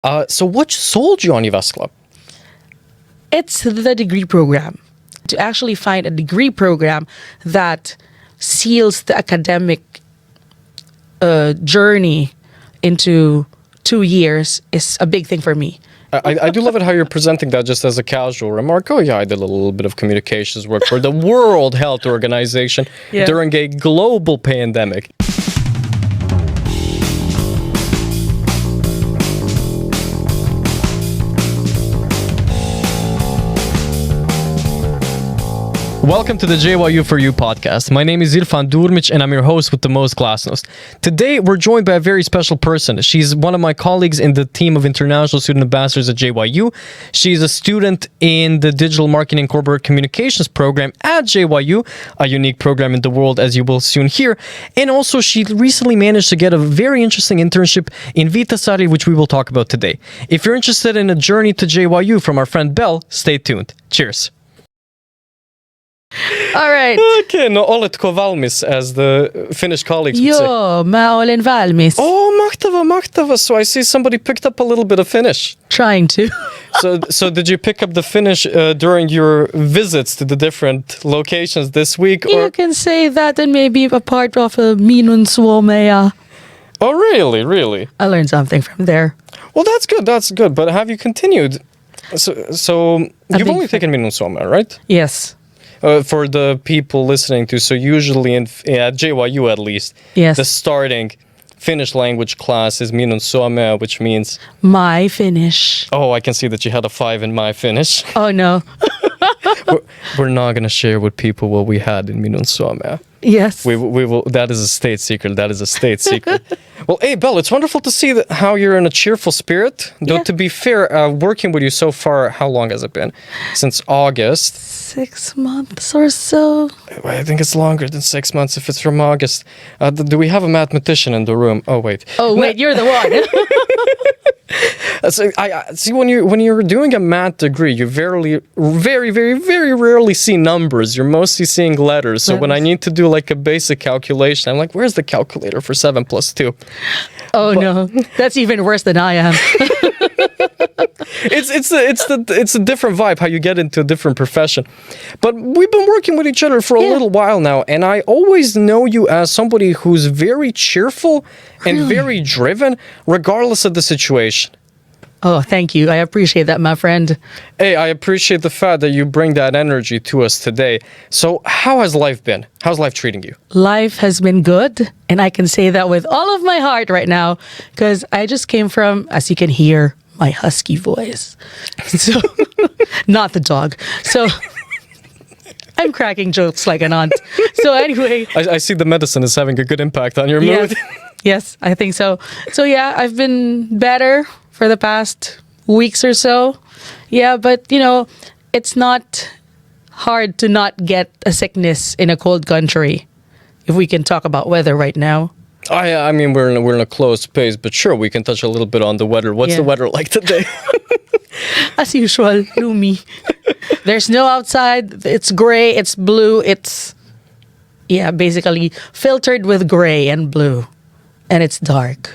So what sold you on Jyväskylä? It's the degree program. To actually find a degree program that seals the academic journey into 2 years is a big thing for me. I do love it how you're presenting that just as a casual remark. Oh yeah, I did a little bit of communications work for the World Health Organization during a global pandemic. Welcome to the JYU for You podcast. My name is Irfan and I'm your host with the most glasnost. Today, we're joined by a very special person. She's one of my colleagues in the team of international student ambassadors at JYU. She's a student in the digital marketing and corporate communications program at JYU, a unique program in the world, as you will soon hear. And also, she recently managed to get a very interesting internship in Viitasaari, which we will talk about today. If you're interested in a journey to JYU from our friend Belle, stay tuned. Cheers. All right. Okay, no oletko valmis, as the Finnish colleagues would say. Joo, mä olen valmis. Oh, mahtava. So I see somebody picked up a little bit of Finnish. Trying to. So did you pick up the Finnish during your visits to the different locations this week? Or? You can say that and maybe a part of minun suomea. Oh, really? I learned something from there. Well, that's good. But have you continued? So you've only taken minun suomea, right? Yes. For the people listening to, so usually at JYU at least, the starting Finnish language class is minun suomea, which means... My Finnish. Oh, I can see that you had a 5 in my Finnish. Oh, no. we're not going to share with people what we had in minun suomea. Yes. We will. That is a state secret. Well, hey, Belle, it's wonderful to see how you're in a cheerful spirit. Though, to be fair, working with you so far, how long has it been? Since August. 6 months or so. I think it's longer than 6 months if it's from August. Do we have a mathematician in the room? Oh, wait. You're the one. So I see when you're doing a math degree, you very rarely see numbers. You're mostly seeing letters. So when I need to do like a basic calculation, I'm like, where's the calculator for 7 plus 2? No, that's even worse than I am. It's a different vibe how you get into a different profession. But we've been working with each other for a little while now, and I always know you as somebody who's very cheerful and very driven, regardless of the situation. Oh, thank you. I appreciate that, my friend. Hey, I appreciate the fact that you bring that energy to us today. So how has life been? How's life treating you? Life has been good, and I can say that with all of my heart right now, because I just came from, as you can hear, my husky voice. So, not the dog. So, I'm cracking jokes like an aunt. So anyway. I see the medicine is having a good impact on your mood. Yes, I think so. So yeah, I've been better for the past weeks or so. Yeah, but it's not hard to not get a sickness in a cold country, if we can talk about weather right now. I mean, we're in a closed space, but sure, we can touch a little bit on the weather. What's the weather like today? As usual, gloomy. There's snow outside. It's gray. It's blue. It's basically filtered with gray and blue, and it's dark.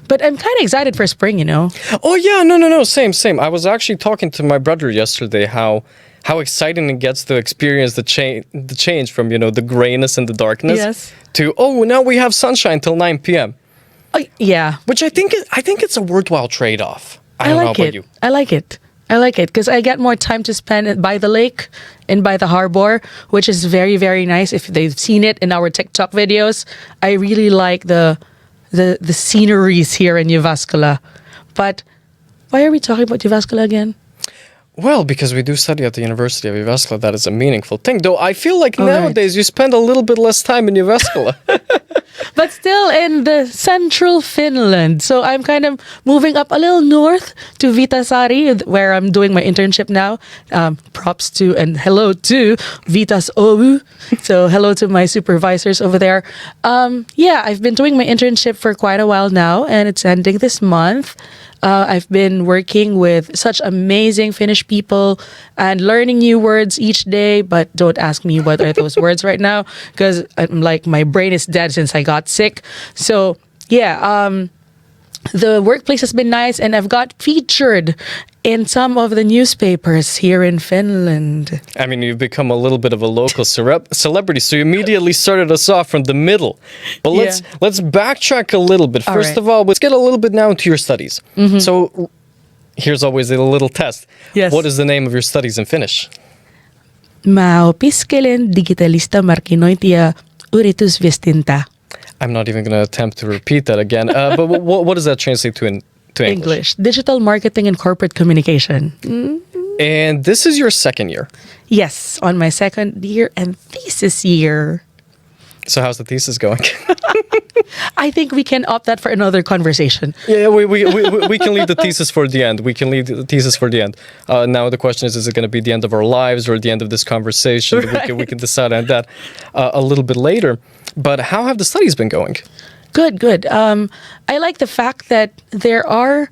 But I'm kind of excited for spring, Oh yeah, no, same. I was actually talking to my brother yesterday how exciting it gets to experience the change from the grayness and the darkness to now we have sunshine till 9 p.m. Yeah, which I think it's a worthwhile trade-off. I don't know about you. I like it because I get more time to spend by the lake and by the harbor, which is very, very nice. If they've seen it in our TikTok videos, I really like the sceneries here in Jyväskylä. But why are we talking about Jyväskylä again? Well, because we do study at the University of Jyväskylä, that is a meaningful thing. Though I feel like nowadays you spend a little bit less time in Jyväskylä. But still in the central Finland. So I'm kind of moving up a little north to Viitasaari, where I'm doing my internship now. Props to and hello to Viitas Oy. So hello to my supervisors over there. I've been doing my internship for quite a while now, and it's ending this month. I've been working with such amazing Finnish people and learning new words each day, but don't ask me what are those words right now because I'm like, my brain is dead since I got sick. So yeah, the workplace has been nice, and I've got featured in some of the newspapers here in Finland. I mean, you've become a little bit of a local celebrity, so you immediately started us off from the middle. But let's backtrack a little bit. First of all, let's get a little bit now into your studies. So here's always a little test. Yes. What is the name of your studies in Finnish? Mä opiskelen digitaalista markkinointia ja yritysviestintää. I'm not even going to attempt to repeat that again. But what does that translate to in English? Digital marketing and corporate communication. And this is your second year. Yes, on my second year and thesis year. So how's the thesis going? I think we can opt that for another conversation. Yeah, we can leave the thesis for the end. We can leave the thesis for the end. Now the question is it going to be the end of our lives or the end of this conversation? Right. We can decide on that a little bit later. But how have the studies been going? Good. I like the fact that there are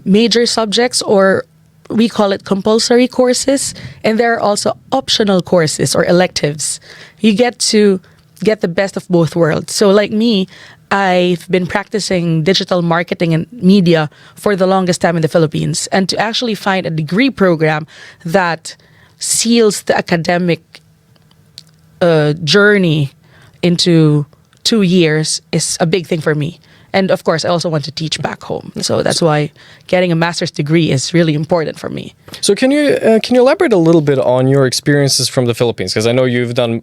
major subjects, or we call it compulsory courses, and there are also optional courses or electives. You get to get the best of both worlds. So like me, I've been practicing digital marketing and media for the longest time in the Philippines. And to actually find a degree program that seals the academic journey into 2 years is a big thing for me. And of course, I also want to teach back home. So that's why getting a master's degree is really important for me. So can you elaborate a little bit on your experiences from the Philippines? Because I know you've done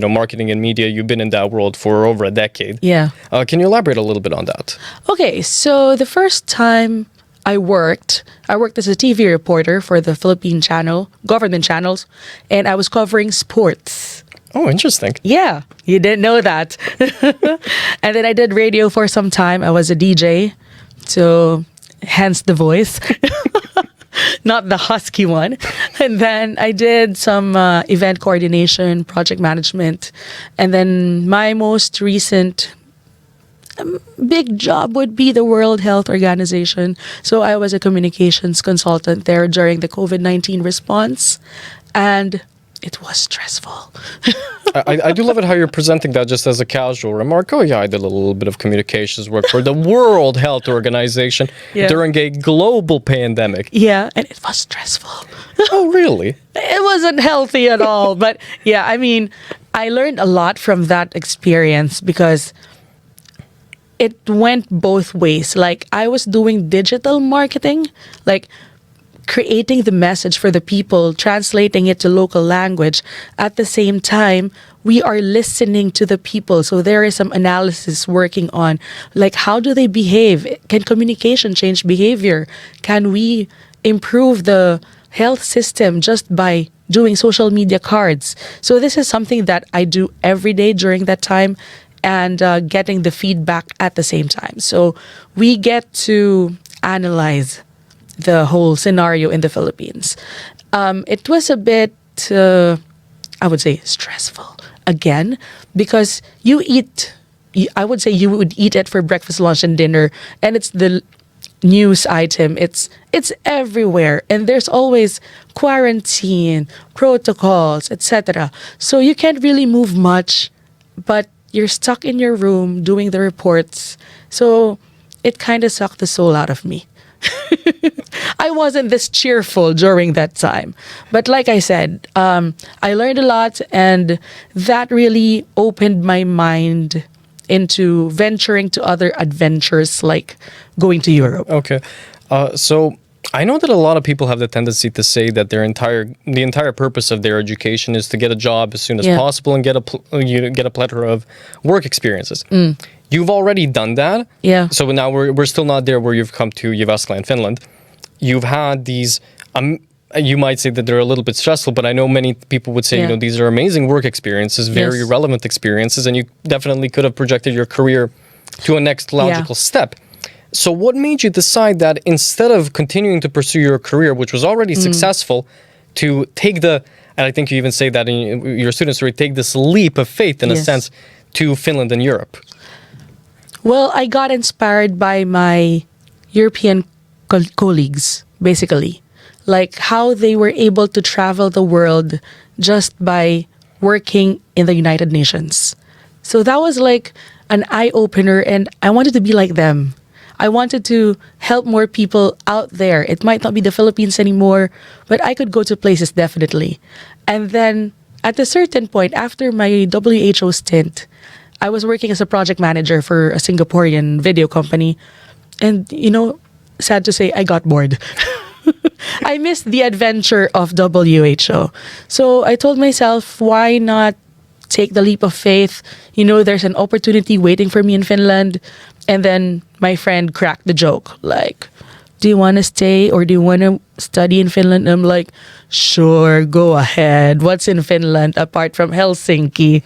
marketing and media. You've been in that world for over a decade. Yeah. Can you elaborate a little bit on that? Okay, so the first time I worked as a TV reporter for the Philippine channel, government channels, and I was covering sports. Oh, interesting. Yeah, you didn't know that. And then I did radio for some time. I was a DJ, so hence the voice, not the husky one. And then I did some event coordination, project management. And then my most recent big job would be the World Health Organization. So I was a communications consultant there during the COVID-19 response. And it was stressful. I do love it how you're presenting that just as a casual remark. Oh, yeah, I did a little bit of communications work for the World Health Organization during a global pandemic. Yeah, and it was stressful. Oh, really? It wasn't healthy at all. But yeah, I mean, I learned a lot from that experience because it went both ways. Like, I was doing digital marketing, like creating the message for the people, translating it to local language. At the same time, we are listening to the people. So there is some analysis working on, like, how do they behave? Can communication change behavior? Can we improve the health system just by doing social media cards? So this is something that I do every day during that time, and getting the feedback at the same time. So we get to analyze the whole scenario in the Philippines. It was a bit, I would say, stressful again, because I would say you would eat it for breakfast, lunch, and dinner, and it's the news item. It's everywhere, and there's always quarantine, protocols, etc. So you can't really move much, but you're stuck in your room doing the reports. So it kind of sucked the soul out of me. I wasn't this cheerful during that time. But like I said, I learned a lot, and that really opened my mind into venturing to other adventures like going to Europe. Okay. So I know that a lot of people have the tendency to say that the entire purpose of their education is to get a job as soon as possible and get a plethora of work experiences. You've already done that. Yeah. So now we're still not there where you've come to Jyväskylä in Finland. You've had these, you might say that they're a little bit stressful, but I know many people would say, these are amazing work experiences, very relevant experiences, and you definitely could have projected your career to a next logical step. So what made you decide that instead of continuing to pursue your career, which was already successful, to take and I think you even say that in your student story, take this leap of faith in a sense to Finland and Europe? Well, I got inspired by my European colleagues, basically. Like how they were able to travel the world just by working in the United Nations. So that was like an eye-opener, and I wanted to be like them. I wanted to help more people out there. It might not be the Philippines anymore, but I could go to places definitely. And then at a certain point, after my WHO stint, I was working as a project manager for a Singaporean video company. And, sad to say, I got bored. I missed the adventure of WHO. So I told myself, why not take the leap of faith? There's an opportunity waiting for me in Finland. And then my friend cracked the joke, like, do you want to stay or do you want to study in Finland? And I'm like, sure, go ahead. What's in Finland apart from Helsinki?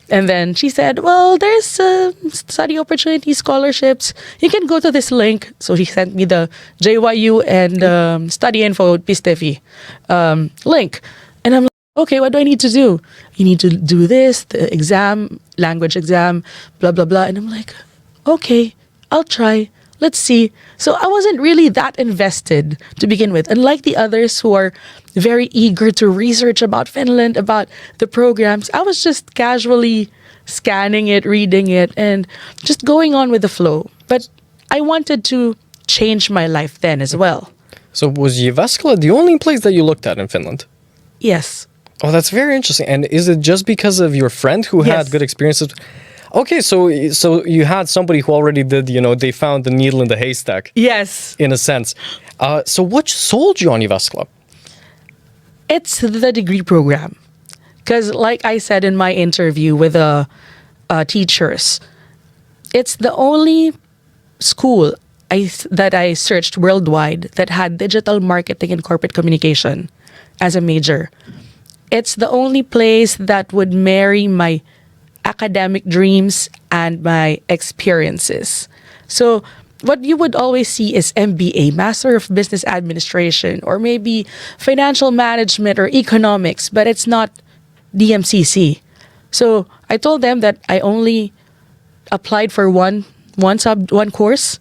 And then she said, well, there's study opportunity scholarships. You can go to this link. So she sent me the JYU and study info PISTEFI link. And I'm like, okay, what do I need to do? You need to do this, the exam, language exam, blah, blah, blah. And I'm like, okay, I'll try. Let's see. So I wasn't really that invested to begin with. Unlike the others who are very eager to research about Finland, about the programs, I was just casually scanning it, reading it, and just going on with the flow. But I wanted to change my life then as well. So was Jyväskylä the only place that you looked at in Finland? Yes. Oh, that's very interesting. And is it just because of your friend who Yes. had good experiences? Okay, so you had somebody who already did, they found the needle in the haystack. Yes. In a sense. So what sold you on Jyväskylä? It's the degree program. Because like I said in my interview with the teachers, it's the only school that I searched worldwide that had digital marketing and corporate communication as a major. It's the only place that would marry my academic dreams and my experiences. So what you would always see is MBA, Master of Business Administration, or maybe financial management or economics, but it's not DMCC. So I told them that I only applied for one course,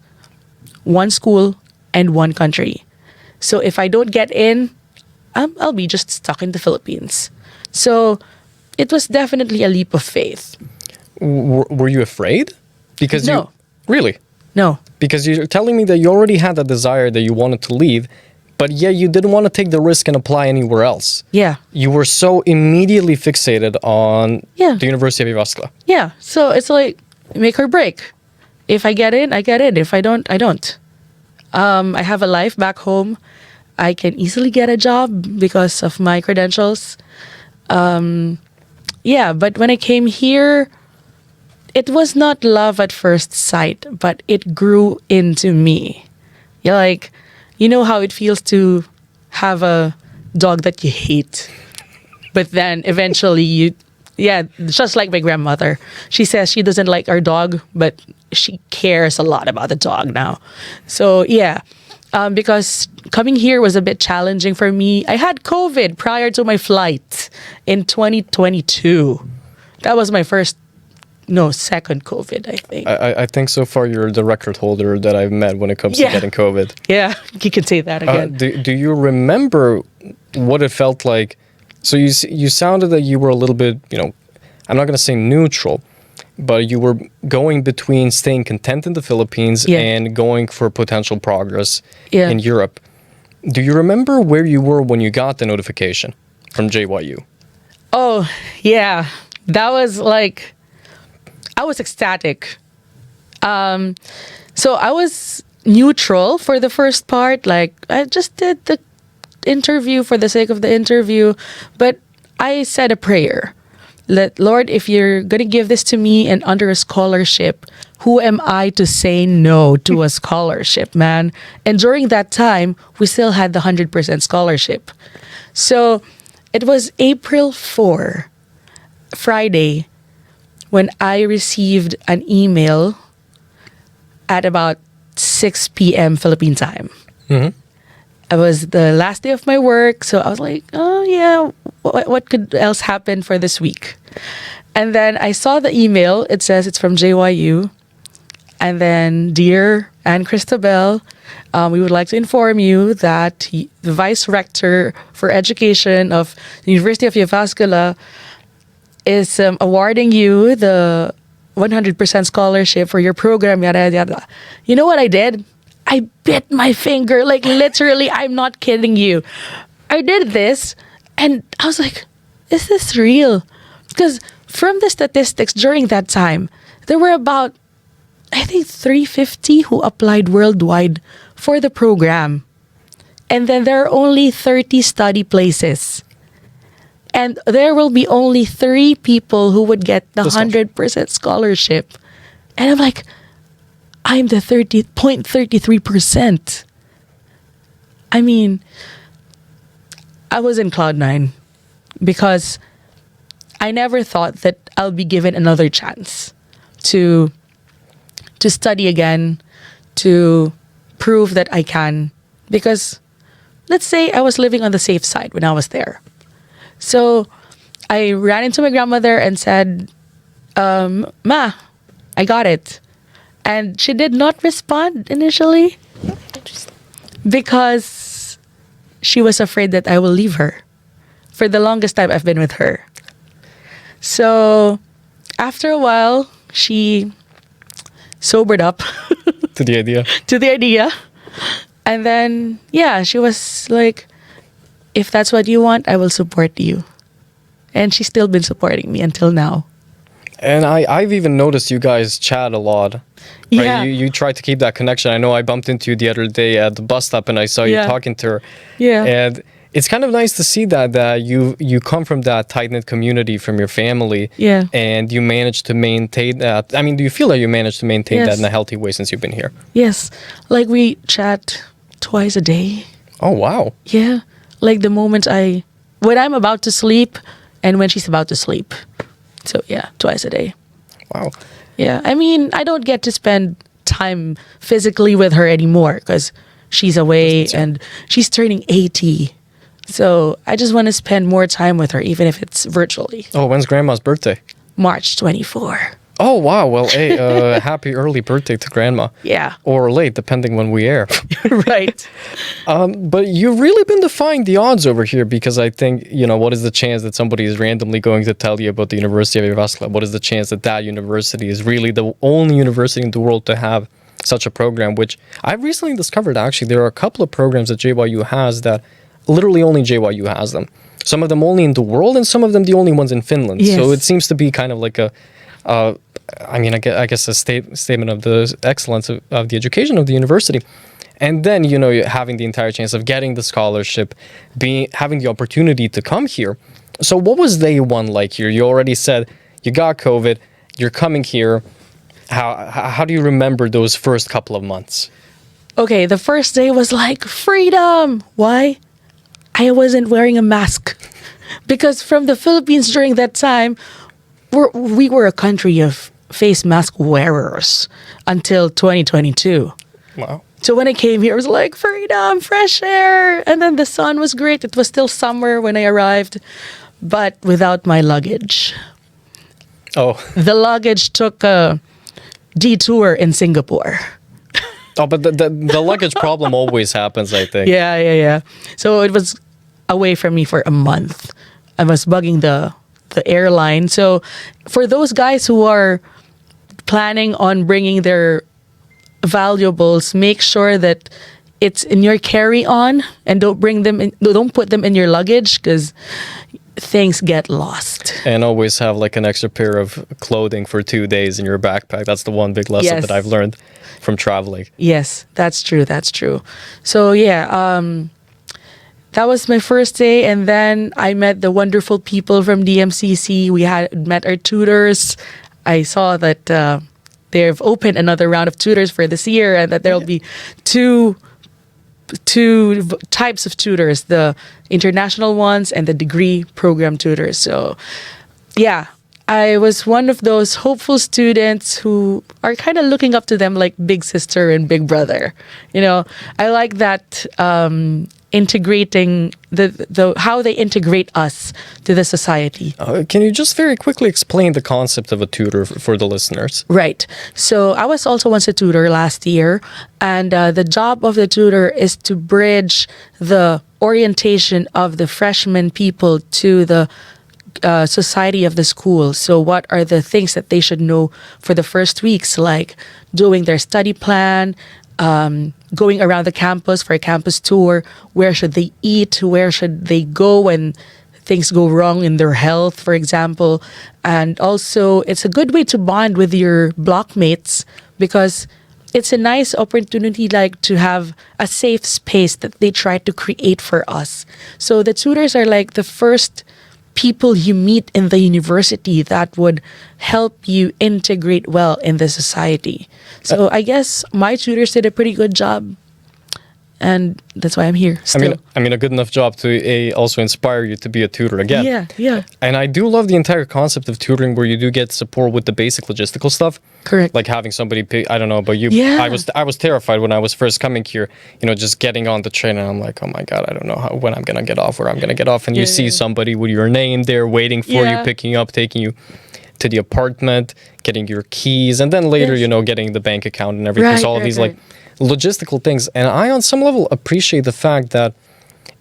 one school, and one country. So if I don't get in, I'll be just stuck in the Philippines. So it was definitely a leap of faith. Were you afraid? Because No. Really? No. Because you're telling me that you already had that desire that you wanted to leave, but yet you didn't want to take the risk and apply anywhere else. Yeah. You were so immediately fixated on the University of Jyväskylä. Yeah. So it's like make or break. If I get in, I get in. If I don't, I don't. I have a life back home. I can easily get a job because of my credentials. But when I came here, it was not love at first sight, but it grew into me. You know how it feels to have a dog that you hate, but then eventually just like my grandmother. She says she doesn't like our dog, but she cares a lot about the dog now. So because coming here was a bit challenging for me. I had COVID prior to my flight in 2022. That was my second COVID, I think. I think so far you're the record holder that I've met when it comes to getting COVID. Yeah, you can say that again. Do you remember what it felt like? So you sounded that you were a little bit, I'm not going to say neutral, but you were going between staying content in the Philippines and going for potential progress in Europe. Do you remember where you were when you got the notification from JYU? Oh, yeah. That was like, I was ecstatic. So I was neutral for the first part. Like, I just did the interview for the sake of the interview. But I said a prayer. Lord, if you're going to give this to me and under a scholarship, who am I to say no to a scholarship, man? And during that time, we still had the 100% scholarship. So it was April 4, Friday, when I received an email at about 6 p.m. Philippine time. Mm-hmm. It was the last day of my work, so I was like, oh yeah, what could else happen for this week? And then I saw the email. It says it's from JYU. And then, dear Anne Christabel, we would like to inform you that the Vice Rector for Education of the University of Jyväskylä is awarding you 100% scholarship for your program, yada, yada, yada. You know what I did? I bit my finger, like literally, I'm not kidding you. I did this and I was like, is this real? Because from the statistics during that time, there were about, I think, 350 who applied worldwide for the program. And then there are only 30 study places. And there will be only 3 people who would get the 100% scholarship. And I'm like, I'm the 30.33%. I mean, I was in cloud nine because I never thought that I'll be given another chance to study again, to prove that I can. Because let's say I was living on the safe side when I was there. So I ran into my grandmother and said, Ma, I got it. And she did not respond initially because she was afraid that I will leave her. For the longest time, I've been with her. So after a while, she sobered up To the idea. to the idea. And then, yeah, she was like, if that's what you want, I will support you. And she's still been supporting me until now. And I've even noticed you guys chat a lot. Right? Yeah. You try to keep that connection. I know I bumped into you the other day at the bus stop and I saw you Yeah. talking to her. Yeah. And it's kind of nice to see that you come from that tight-knit community from your family. Yeah. And you managed to maintain that. I mean, do you feel like you managed to maintain that Yes. in a healthy way since you've been here? Yes. Like we chat twice a day. Oh, wow. Yeah. Like the moment when I'm about to sleep and when she's about to sleep. So yeah, twice a day. Wow. Yeah. I mean, I don't get to spend time physically with her anymore because she's away and she's turning 80. So I just want to spend more time with her, even if it's virtually. Oh, when's Grandma's birthday? March 24. Oh, wow. Well, hey, happy early birthday to Grandma. Yeah. Or late, depending when we air. Right. But you've really been defying the odds over here because I think, what is the chance that somebody is randomly going to tell you about the University of Jyväskylä? What is the chance that that university is really the only university in the world to have such a program, which I've recently discovered, actually, there are a couple of programs that JYU has that literally only JYU has them. Some of them only in the world and some of them the only ones in Finland. Yes. So it seems to be kind of like I guess a statement of the excellence of the education of the university. And then, having the entire chance of getting the scholarship, having the opportunity to come here. So what was day one like here? You already said you got COVID, you're coming here. How do you remember those first couple of months? Okay, the first day was like freedom. Why? I wasn't wearing a mask. Because from the Philippines during that time, we were a country of face mask wearers until 2022. Wow. So when I came here, it was like freedom, fresh air. And then the sun was great. It was still summer when I arrived, but without my luggage. Oh. The luggage took a detour in Singapore. Oh, but the luggage problem always happens, I think. Yeah. So it was away from me for a month. I was bugging the airline. So for those guys who are planning on bringing their valuables, make sure that it's in your carry-on and don't put them in your luggage because things get lost. And always have like an extra pair of clothing for 2 days in your backpack. That's the one big lesson Yes. that I've learned from traveling. Yes, that's true. So yeah, that was my first day, and then I met the wonderful people from DMCC. We had met our tutors. I saw that they've opened another round of tutors for this year, and that there'll be two types of tutors: the international ones and the degree program tutors. So, yeah, I was one of those hopeful students who are kind of looking up to them like big sister and big brother. I like that. Integrating the how they integrate us to the society. Can you just very quickly explain the concept of a tutor for the listeners? Right. So I was also once a tutor last year, and the job of the tutor is to bridge the orientation of the freshman people to the society of the school. So what are the things that they should know for the first weeks, like doing their study plan, going around the campus for a campus tour, where should they eat, where should they go when things go wrong in their health, for example. And also, it's a good way to bond with your blockmates because it's a nice opportunity like to have a safe space that they try to create for us. So the tutors are like the first people you meet in the university that would help you integrate well in the society. So I guess my tutors did a pretty good job. And that's why I'm here still. I mean, a good enough job to also inspire you to be a tutor again. Yeah. And I do love the entire concept of tutoring where you do get support with the basic logistical stuff. Correct. Like having somebody pick, I don't know about you. Yeah. I was terrified when I was first coming here, just getting on the train and I'm like, oh my God, I don't know when I'm going to get off, where I'm going to get off. And you see somebody with your name there waiting for you, picking you up, taking you to the apartment, getting your keys, and then later, getting the bank account and everything. So all of these like logistical things. And I, on some level, appreciate the fact that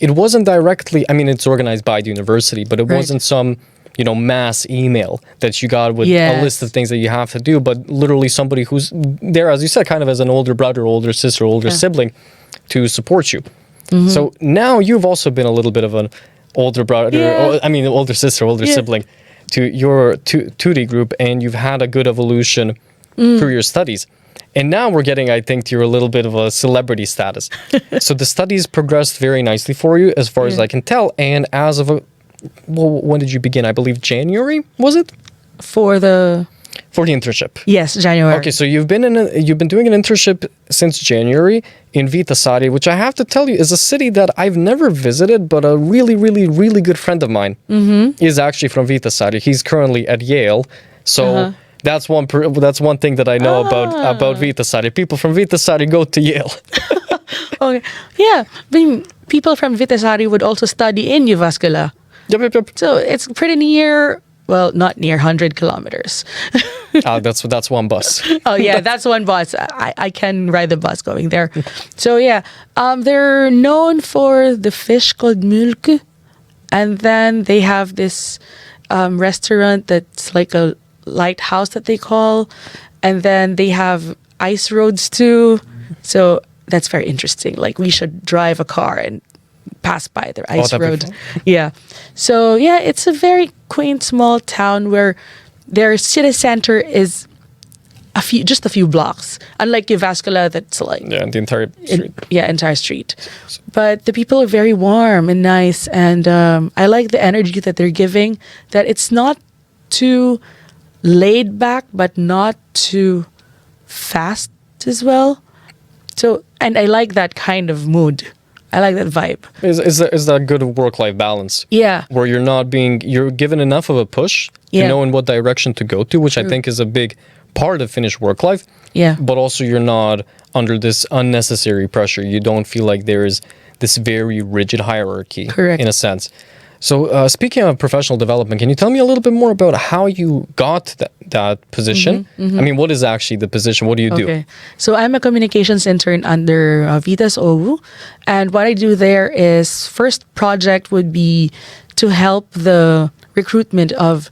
it wasn't directly, it's organized by the university, but it wasn't some, mass email that you got with a list of things that you have to do, but literally somebody who's there, as you said, kind of as an older brother, older sister, older sibling to support you. Mm-hmm. So now you've also been a little bit of an older brother, older sister, older sibling to your tutti group, and you've had a good evolution through your studies. And now we're getting, I think, to a little bit of a celebrity status. So the studies progressed very nicely for you, as far as I can tell. And as of when did you begin? I believe January, was it? For the internship. Yes, January. Okay, so you've been doing an internship since January in Viitasaari, which I have to tell you is a city that I've never visited, but a really, really, really good friend of mine is actually from Viitasaari. He's currently at Yale, so. That's one thing that I know about Viitasaari. People from Viitasaari go to Yale. Okay. Yeah. People from Viitasaari would also study in Jyväskylä. Yep. So it's pretty near, well, not near 100 kilometers. That's one bus. Oh, yeah, that's one bus. I can ride the bus going there. So, yeah, they're known for the fish called mulku. And then they have this restaurant that's like a lighthouse that they call, and then they have ice roads too. So that's very interesting. Like we should drive a car and pass by their ice road. Yeah. So yeah, it's a very quaint small town where their city center is just a few blocks. Unlike Jyväskylä, that's like the entire street. Entire street. But the people are very warm and nice, and I like the energy that they're giving. That it's not too laid back, but not too fast as well. So, and I like that kind of mood. I like that vibe. Is that a good work-life balance? Yeah. Where you're given enough of a push to know in what direction to go to, which I think is a big part of Finnish work life. Yeah. But also you're not under this unnecessary pressure. You don't feel like there is this very rigid hierarchy. Correct. In a sense. So speaking of professional development, can you tell me a little bit more about how you got that position? I mean, what is actually the position? What do you do? Okay. So I'm a communications intern under Vitas OU. And what I do there is first project would be to help the recruitment of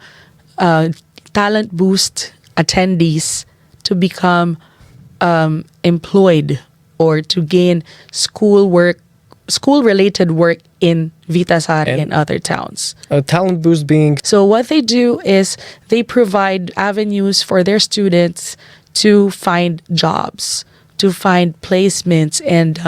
talent boost attendees to become employed or to gain school-related work in Viitasaari and other towns. Talent boost being? So what they do is they provide avenues for their students to find jobs, to find placements, and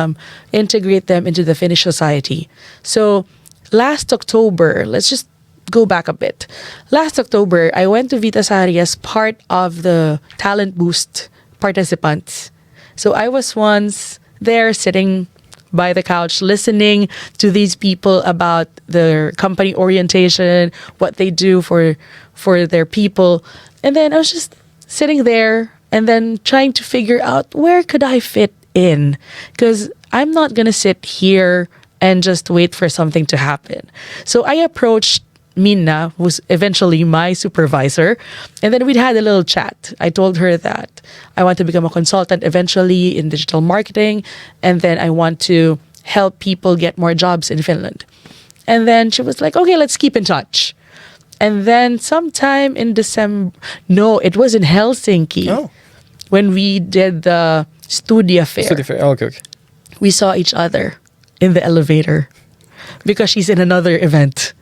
integrate them into the Finnish society. So last October, let's just go back a bit. Last October, I went to Viitasaari as part of the Talent Boost participants. So I was once there sitting by the couch listening to these people about their company orientation, what they do for their people. And then I was just sitting there and then trying to figure out where could I fit in, because I'm not going to sit here and just wait for something to happen. So I approached Minna, who's eventually my supervisor, and then we'd had a little chat. I told her that I want to become a consultant eventually in digital marketing, and then I want to help people get more jobs in Finland. And then she was like, okay, let's keep in touch. And then sometime in December, no, it was in Helsinki Oh. when we did the Studia Fair. Study fair. Okay, okay. We saw each other in the elevator because she's in another event.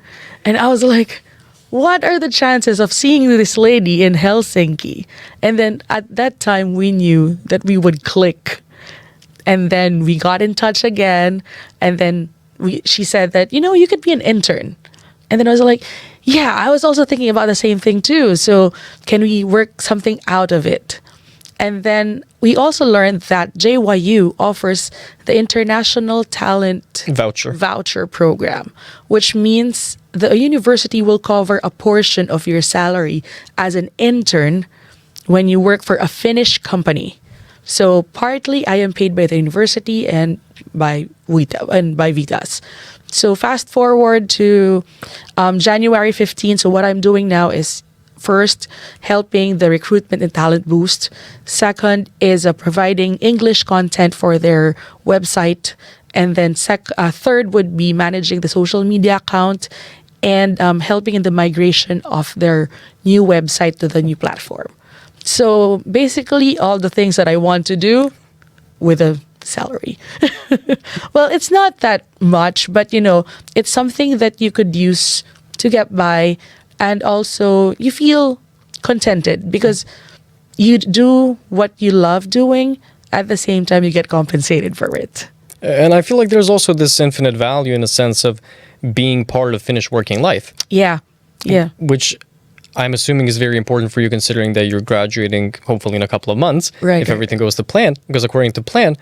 And I was like, what are the chances of seeing this lady in Helsinki? And then at that time, we knew that we would click. And then we got in touch again. And then she said that, you could be an intern. And then I was like, yeah, I was also thinking about the same thing too. So can we work something out of it? And then we also learned that JYU offers the International Talent Voucher Program, which means the university will cover a portion of your salary as an intern when you work for a Finnish company. So partly I am paid by the university and by Vitas. So fast forward to January 15. So what I'm doing now is first, helping the recruitment and talent boost. Second is providing English content for their website. And then third would be managing the social media account and helping in the migration of their new website to the new platform. So basically all the things that I want to do with a salary. Well, it's not that much, but it's something that you could use to get by. And also you feel contented because you do what you love doing. At the same time, you get compensated for it. And I feel like there's also this infinite value in the sense of being part of Finnish working life. Yeah. Yeah. Which I'm assuming is very important for you considering that you're graduating hopefully in a couple of months. Right. If everything goes according to plan.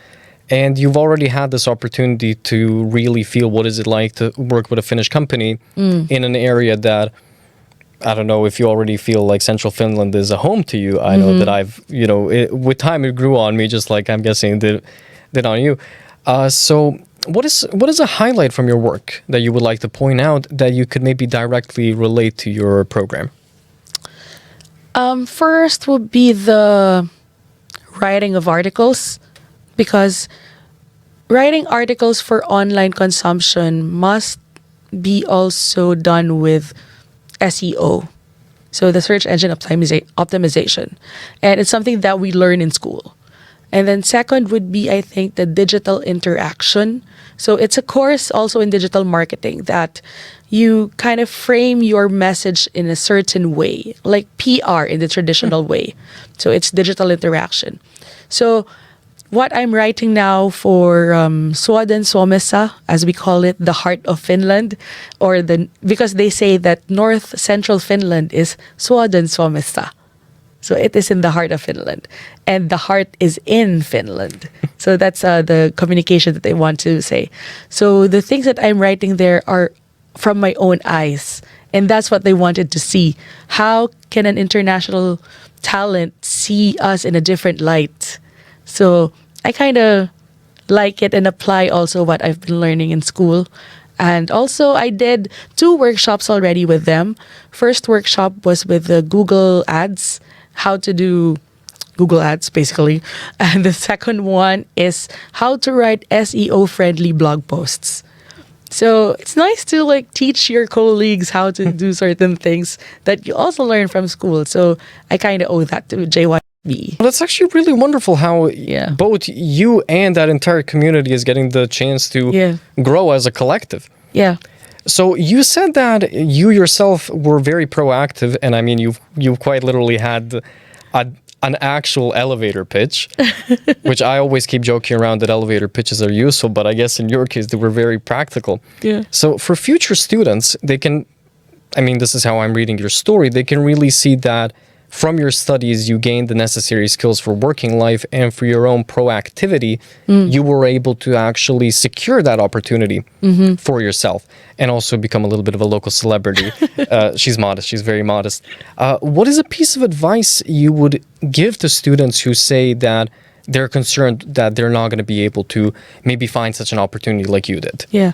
And you've already had this opportunity to really feel what is it like to work with a Finnish company in an area that, I don't know if you already feel like Central Finland is a home to you. I know that I've, with time it grew on me, just like I'm guessing it did on you. So what is a highlight from your work that you would like to point out that you could maybe directly relate to your program? First would be the writing of articles, because writing articles for online consumption must be also done with SEO, so the search engine optimization. And it's something that we learn in school. And then second would be, I think, the digital interaction. So it's a course also in digital marketing that you kind of frame your message in a certain way, like PR in the traditional way. So it's digital interaction. So what I'm writing now for Suomen Suomessa, as we call it, the heart of Finland, because they say that North Central Finland is Suomen Suomessa. So it is in the heart of Finland, and the heart is in Finland. So that's the communication that they want to say. So the things that I'm writing there are from my own eyes, and that's what they wanted to see. How can an international talent see us in a different light? So I kind of like it and apply also what I've been learning in school. And also I did 2 workshops already with them. First workshop was with the Google Ads, how to do Google Ads basically. And the second one is how to write SEO friendly blog posts. So it's nice to teach your colleagues how to do certain things that you also learn from school. So I kind of owe that to JYU. Well, that's actually really wonderful how both you and that entire community is getting the chance to grow as a collective. Yeah. So you said that you yourself were very proactive, and I mean you've quite literally had an actual elevator pitch, which I always keep joking around that elevator pitches are useful, but I guess in your case they were very practical. Yeah. So for future students, they can, I mean, this is how I'm reading your story, they can really see that from your studies, you gained the necessary skills for working life, and for your own proactivity, you were able to actually secure that opportunity for yourself and also become a little bit of a local celebrity. She's modest. She's very modest. What is a piece of advice you would give to students who say that they're concerned that they're not going to be able to maybe find such an opportunity like you did? Yeah.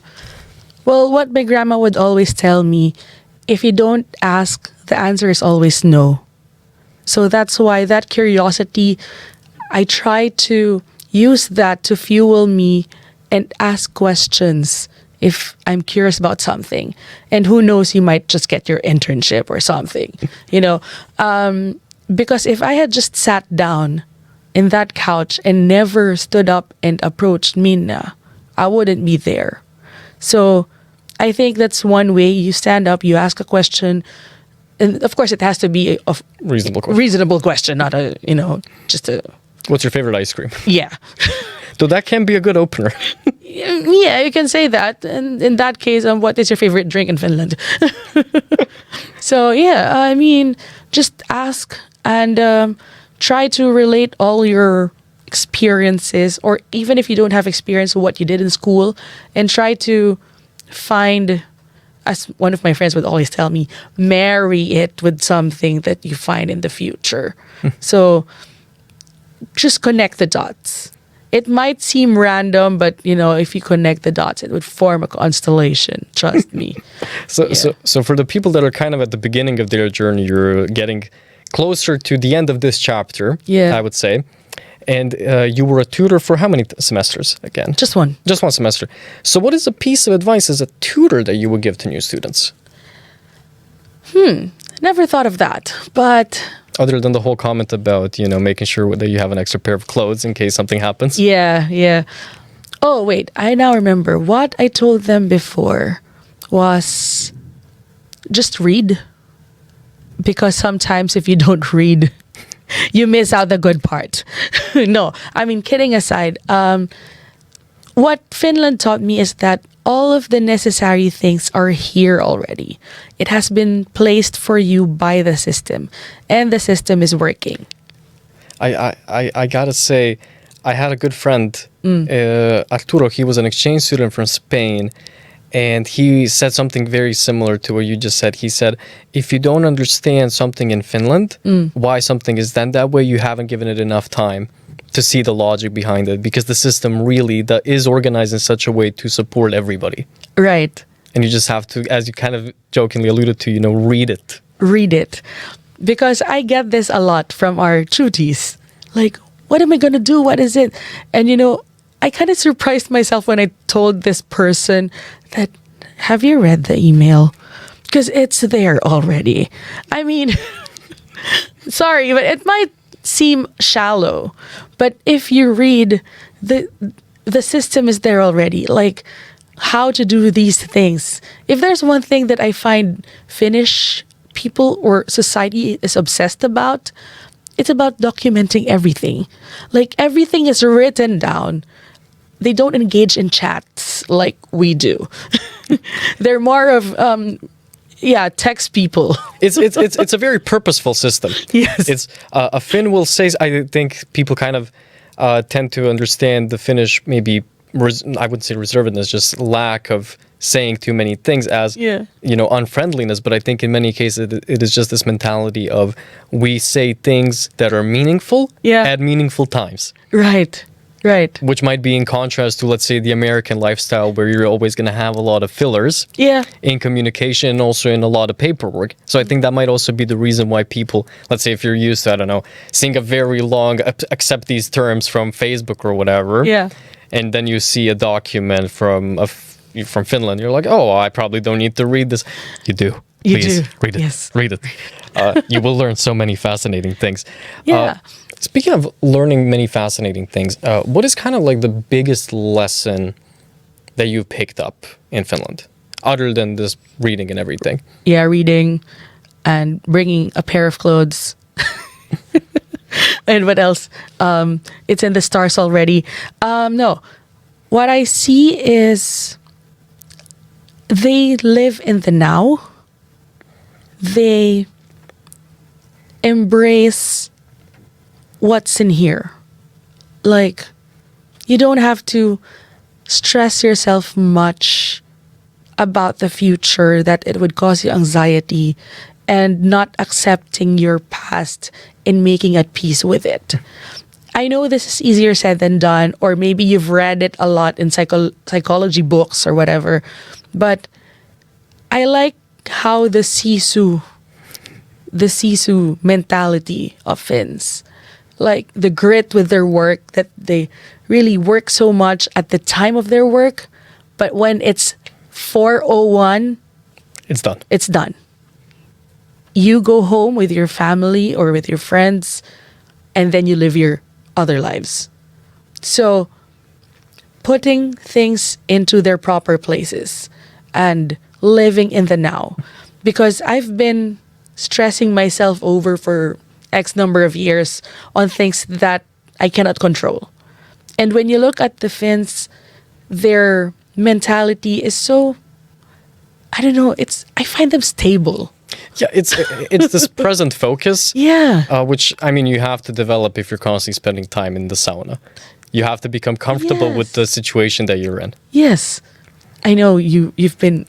Well, what my grandma would always tell me, if you don't ask, the answer is always no. So that's why that curiosity, I try to use that to fuel me and ask questions if I'm curious about something. And who knows, you might just get your internship or something, you know. Because if I had just sat down in that couch and never stood up and approached Minna, I wouldn't be there. So I think that's one way. You stand up, you ask a question, and of course it has to be a reasonable question, not a, you know, just a... What's your favorite ice cream? Yeah. So that can be a good opener. Yeah, you can say that. And in that case, what is your favorite drink in Finland? So yeah, I mean, just ask and try to relate all your experiences, or even if you don't have experience, what you did in school, and try to find, as one of my friends would always tell me, marry it with something that you find in the future. So just connect the dots. It might seem random, but you know, if you connect the dots, it would form a constellation. Trust me. So for the people that are kind of at the beginning of their journey, you're getting closer to the end of this chapter, I would say. And you were a tutor for how many semesters again? Just one. Just one semester. So what is a piece of advice as a tutor that you would give to new students? Never thought of that, but... Other than the whole comment about, you know, making sure that you have an extra pair of clothes in case something happens. Yeah. Oh, wait. I now remember. What I told them before was just read. Because sometimes if you don't read, you miss out the good part. No, I mean, kidding aside, what Finland taught me is that all of the necessary things are here already. It has been placed for you by the system, and the system is working. I gotta say, I had a good friend, Arturo. He was an exchange student from Spain, and he said something very similar to what you just said. He said, if you don't understand something in Finland, why something is done that way, you haven't given it enough time to see the logic behind it, because the system really is organized in such a way to support everybody. Right. And you just have to, as you kind of jokingly alluded to, you know, read it. Read it. Because I get this a lot from our tuties. Like, what am I going to do? What is it? And, you know, I kind of surprised myself when I told this person that, have you read the email? Because it's there already. I mean, sorry, but it might seem shallow, but if you read, the system is there already, like how to do these things. If there's one thing that I find Finnish people or society is obsessed about, it's about documenting everything. Like everything is written down. They don't engage in chats like we do. They're more of text people. It's a very purposeful system. Yes. It's a Finn will say, I think people kind of tend to understand the Finnish, maybe I wouldn't say reservedness, just lack of saying too many things as, you know, unfriendliness. But I think in many cases it is just this mentality of we say things that are meaningful at meaningful times. Right. Which might be in contrast to, let's say, the American lifestyle, where you're always going to have a lot of fillers in communication and also in a lot of paperwork. So I think that might also be the reason why people, let's say if you're used to, I don't know, seeing a very long, accept these terms from Facebook or whatever, and then you see a document from Finland, you're like, oh, I probably don't need to read this. You do. Please read it. Yes. Read it. You will learn so many fascinating things. Yeah. Speaking of learning many fascinating things, what is kind of like the biggest lesson that you've picked up in Finland, other than this reading and everything? Yeah, reading and bringing a pair of clothes. And what else? It's in the stars already. No, what I see is they live in the now. They embrace what's in here. Like, you don't have to stress yourself much about the future, that it would cause you anxiety, and not accepting your past and making at peace with it. I know this is easier said than done, or maybe you've read it a lot in psychology books or whatever, but I like how the sisu mentality of Finns, like the grit with their work, that they really work so much at the time of their work, but when it's 4:01, It's done. it's done. You go home with your family or with your friends, and then you live your other lives. So putting things into their proper places and living in the now. Because I've been stressing myself over for X number of years on things that I cannot control. And when you look at the Finns, their mentality is so, I don't know, I find them stable. Yeah, it's this present focus. Yeah. Which, I mean, you have to develop if you're constantly spending time in the sauna. You have to become comfortable with the situation that you're in. Yes. I know you've been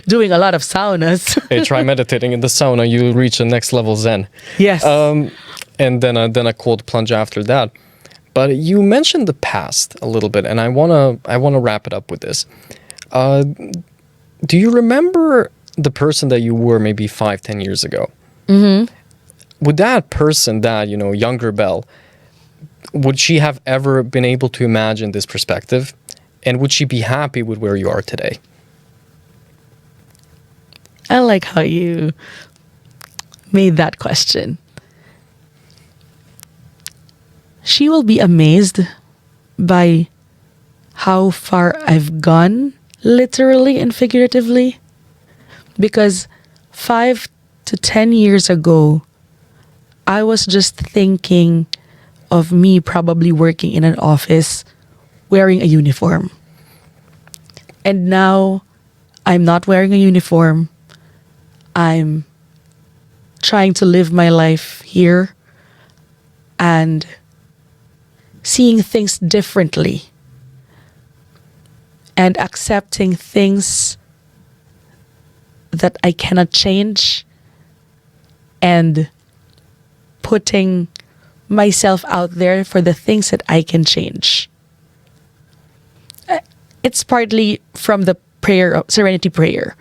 doing a lot of saunas. Hey, try meditating in the sauna. You reach a next level zen. Yes. And then a cold plunge after that. But you mentioned the past a little bit, and I wanna wrap it up with this. Do you remember the person that you were maybe 5-10 years ago? Mm-hmm. Would that person, that younger Belle, would she have ever been able to imagine this perspective? And would she be happy with where you are today? I like how you made that question. She will be amazed by how far I've gone, literally and figuratively. Because 5 to 10 years ago, I was just thinking of me probably working in an office wearing a uniform. And now I'm not wearing a uniform. I'm trying to live my life here and seeing things differently and accepting things that I cannot change and putting myself out there for the things that I can change. It's partly from the prayer, serenity prayer.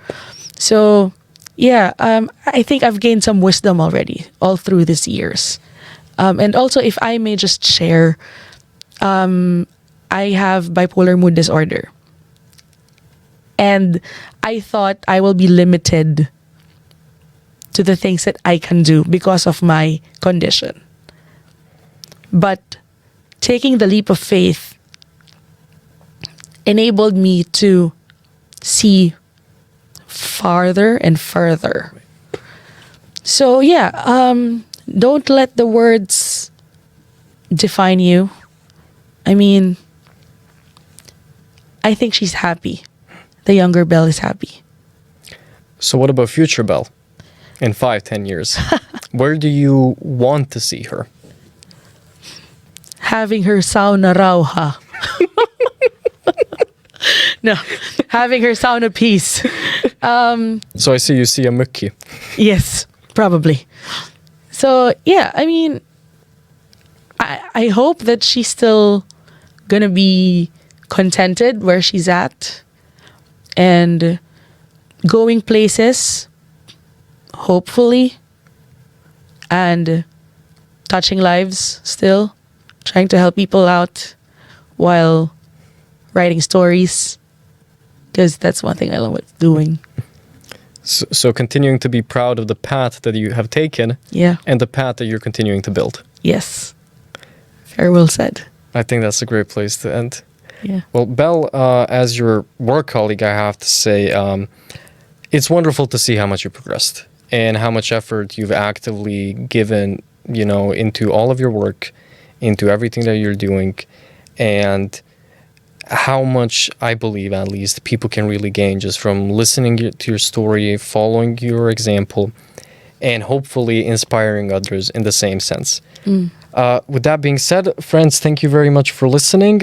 So, yeah, I think I've gained some wisdom already all through these years. And also, if I may just share, I have bipolar mood disorder. And I thought I will be limited to the things that I can do because of my condition. But taking the leap of faith enabled me to see farther and further. So yeah, don't let the words define you. I mean, I think she's happy. The younger Belle is happy. So what about future Belle in 5-10 years? Where do you want to see her? Having her sauna rauha. No, having her sauna peace. So I see you see a mukki. Yes, probably. So yeah, I mean, I hope that she's still gonna be contented where she's at and going places, hopefully, and touching lives still, trying to help people out while writing stories, because that's one thing I love doing. So continuing to be proud of the path that you have taken, Yeah. and the path that you're continuing to build. Yes. Very well said. I think that's a great place to end. Yeah. Well, Belle, as your work colleague, I have to say, it's wonderful to see how much you progressed and how much effort you've actively given, into all of your work, into everything that you're doing, and how much, I believe at least, people can really gain just from listening to your story, following your example, and hopefully inspiring others in the same sense. With that being said, friends, thank you very much for listening.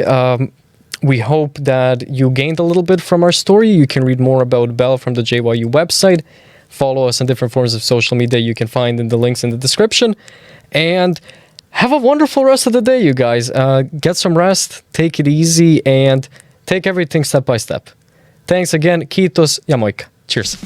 We hope that you gained a little bit from our story. You can read more about Belle from the JYU website. Follow us on different forms of social media you can find in the links in the description. And have a wonderful rest of the day, you guys. Get some rest, take it easy, and take everything step by step. Thanks again. Kiitos ja moikka. Cheers.